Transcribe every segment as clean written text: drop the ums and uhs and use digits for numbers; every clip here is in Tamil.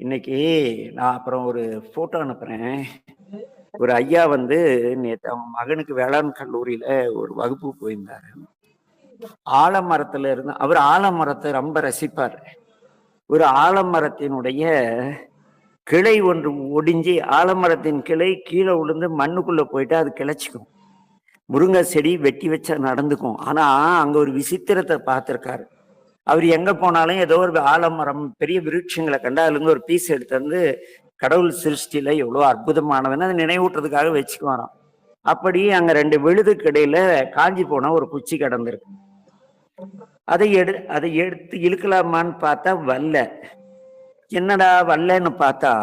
இன்னைக்கு நான் அப்புறம் ஒரு ஃபோட்டோ அனுப்புறேன். ஒரு ஐயா வந்து நேத்து அவங்க மகனுக்கு வேளாண் கல்லூரியில ஒரு வகுப்பு போயிருந்தாரு. ஆலமரத்துல இருந்து அவர் ஆலமரத்த ரொம்ப ரசிப்பாரு. ஒரு ஆலமரத்தினுடைய கிளை ஒன்று ஒடிஞ்சு ஆலமரத்தின் கிளை கீழ விழுந்து மண்ணுக்குள்ள போயிட்டா அது கிளைச்சுக்கும். முருங்கை செடி வெட்டி வச்சா நடந்துக்கும். ஆனா, அங்க ஒரு விசித்திரத்த பார்த்திருக்காரு. அவரு எங்க போனாலும் ஏதோ ஒரு ஆலமரம், பெரிய விருட்சங்கள கண்டா அதுலருந்து ஒரு பீஸ் எடுத்து வந்து கடவுள் சிருஷ்டியில எவ்வளோ அற்புதமானதுன்னு அத நினைவூட்டுறதுக்காக வச்சுக்குவாராம். அப்படி அங்க 2 விழுதுக்கு இடையில காஞ்சு போன ஒரு குச்சி கிடந்திருக்கு. அதை எடுத்து இழுக்கலாமான்னு பார்த்தா வரல. என்னடா வரலன்னு பார்த்தா,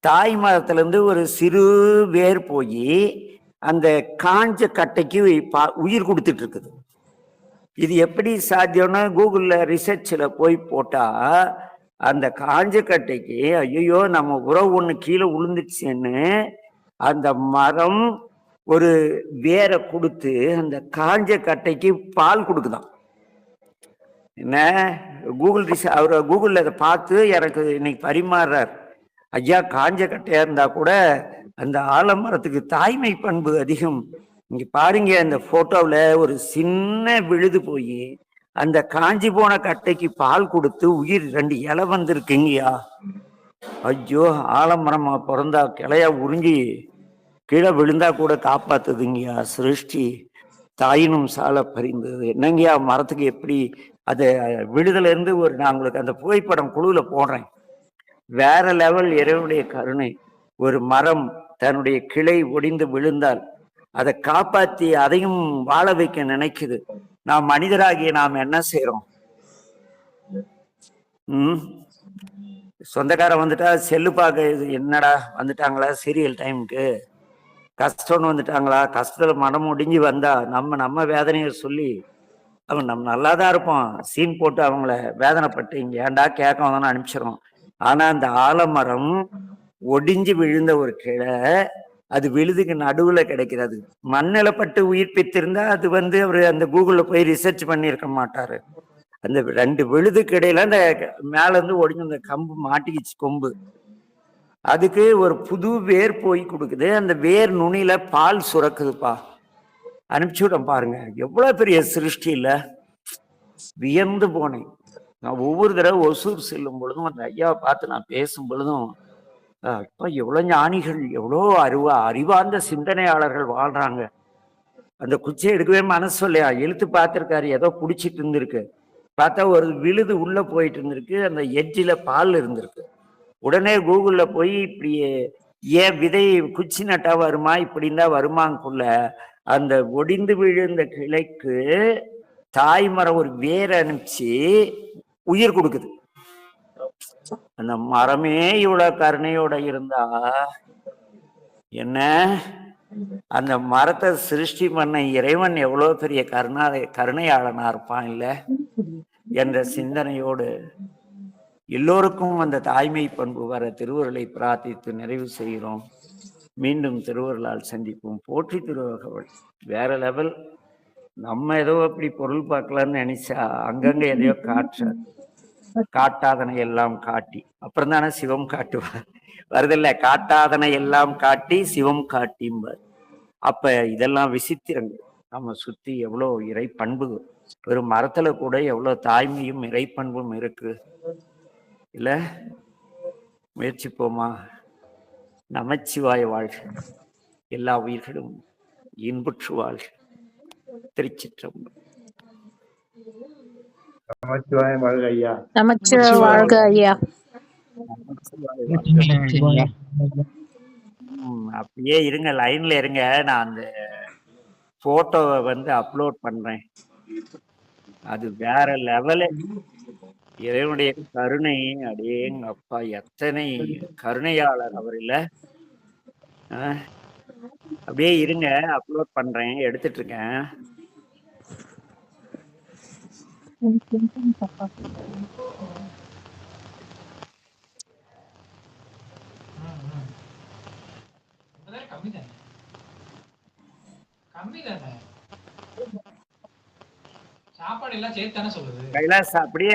தாய் மரத்திலிருந்து ஒரு சிறு வேர் போயி, அந்த காஞ்ச கட்டைக்கு உயிர் குடுத்துட்டு இருக்குது. இது எப்படி சாத்தியம்னு கூகுள்ல ரிசர்ச்ல போய் போட்டா, அந்த காஞ்ச கட்டைக்கு ஐயையோ! நம்ம உறவு ஒண்ணு கீழ விழுந்துருச்சேன்னு, அந்த மரம் ஒரு வேர குடுத்து, அந்த காஞ்ச கட்டைக்கு பால் குடுக்குதாம். என்ன அவரு கூகுள்ல இத பார்த்து எனக்கு இன்னைக்கு பரிமாறுறார். ஐயா காஞ்ச கட்டையா இருந்தா கூட, அந்த ஆலமரத்துக்கு தாய்மை பண்பு அதிகம். இங்க பாருங்க அந்த போட்டோவுல ஒரு சின்ன விழுது போயி, அந்த காஞ்சி போன கட்டைக்கு பால் குடுத்து உயிர் 2 இலை வந்திருக்குங்கய்யா. ஐயோ! ஆலமரமா பொறந்தா கிளையா உறிஞ்சி கீழே விழுந்தா கூட காப்பாத்துதுங்கய்யா சிருஷ்டி. தாயினும் சால பரிந்தது. என்னங்கய்யா மரத்துக்கு எப்படி அது விழுதுல இருந்து நான் உங்களுக்கு அந்த புகைப்படம் குழுவுல போடுறேன். வேற லெவல் இறைவனுடைய கருணை. ஒரு மரம் தன்னுடைய கிளை ஒடிந்து விழுந்தால் அதை காப்பாத்தி அதையும் வாழ வைக்க நினைக்குது. நாம் மனிதராகிய நாம் என்ன செய்யறோம்? சொந்தக்காரன் வந்துட்டா செல்லு பார்க்க, என்னடா வந்துட்டாங்களா சீரியல் டைமுக்கு, கஷ்டம்னு வந்துட்டாங்களா, கஷ்டத்துல மனம் முடிஞ்சு வந்தா நம்ம வேதனையை சொல்லி அவன் நம்ம நல்லாதான் இருப்போம், சீன் போட்டு அவங்கள வேதனைப்பட்டு இங்க ஏன்டா கேட்க வந்தான்னு அனுப்பிச்சிடும். ஆனா அந்த ஆலமரம் ஒடிஞ்சு விழுந்த ஒரு கிளை, அது விழுதுக்கு நடுவுல கிடைக்கிறது. மண்ணில பட்டு உயிர்ப்பித்திருந்தா அது வந்து அவரு அந்த கூகுள்ல போய் ரிசர்ச் பண்ணியிருக்க மாட்டாரு. அந்த 2 விழுதுக்கு இடையில அந்த மேல இருந்து ஒடிஞ்சு அந்த கம்பு மாட்டிக்கிச்சு கொம்பு. அதுக்கு ஒரு புது வேர் போய் கொடுக்குது. அந்த வேர் நுனியில பால் சுரக்குதுப்பா. அனுப்பிச்சுவிடம் பாருங்க. எவ்வளவு பெரிய சிருஷ்டி இல்ல. வியந்து போனேன். நான் ஒவ்வொரு தடவை ஒசூர் செல்லும் பொழுதும் அந்த ஐயாவை பார்த்து நான் பேசும் பொழுதும், அப்ப எவ்வளவு ஞானிகள், எவ்வளோ அறிவார்ந்த சிந்தனையாளர்கள் வாழ்றாங்க. அந்த குச்சியை எடுக்கவே மனசு இல்லையா, இழுத்து பார்த்திருக்காரு, ஏதோ குடிச்சிட்டு இருந்திருக்கு. பார்த்தா ஒரு விழுது உள்ள போயிட்டு இருந்திருக்கு, அந்த எட்ஜில பால் இருந்திருக்கு. உடனே கூகுள்ல போய் இப்படி ஏன் விதை குச்சி நட்டா வருமா, இப்படி இருந்தா வருமாங்குள்ள அந்த ஒடிந்து விழுந்த கிளைக்கு தாய்மரம் ஒரு வேர் அனுப்பிச்சு உயிர் கொடுக்குது. அந்த மரமே இவ்வளவு கருணையோட இருந்தா என்ன, அந்த மரத்தை சிருஷ்டி பண்ண இறைவன் எவ்வளவு பெரிய கருணையாளனா இருப்பான் இல்ல என்ற சிந்தனையோடு எல்லோருக்கும் அந்த தாய்மை பண்பு வர திருவருளை பிரார்த்தித்து நிறைவு செய்கிறோம். மீண்டும் திருவருளால் சந்திப்போம். போற்றி திருவகவல் வேற லெவல். நம்ம ஏதோ அப்படி பொருள் பார்க்கலாம்னு நினைச்சா அங்கங்க எதையோ காட்டாதனை எல்லாம் காட்டி அப்புறம் தானே சிவம் காட்டுவார். வருதில்ல, காட்டாதனை எல்லாம் காட்டி சிவம் காட்டிம்பார். அப்ப இதெல்லாம் விசித்திரங்கள். நம்ம சுத்தி எவ்வளவு இறை பண்பு, ஒரு மரத்துல கூட எவ்வளவு தாய்மையும் இறை பண்பும் இருக்கு இல்ல. முயற்சிப்போமா? நமச்சிவாய வாழ்க. எல்லா உயிர்களும் இன்புற்று வாழ்க. திருச்சிற்றம்பலம். நமச்சிவாய வாழ்க ஐயா. நமச்சிவாய வாழ்க ஐயா. அப்படியே இருங்க, லைன்ல இருங்க. நான் அந்த போட்டோவை வந்து அப்லோட் பண்றேன். அது வேற லெவலு. இறைவனுடைய கருணை அடேங்க அப்பா, எத்தனை கருணையாளர் அவர் இல்ல. அப்படியே இருங்க, அப்லோட் பண்றேன், எடுத்துட்டு இருக்கேன். சாப்பாடு எல்லாம் சேர்த்தானே சொல்லுது கைலாஸ் அப்படியே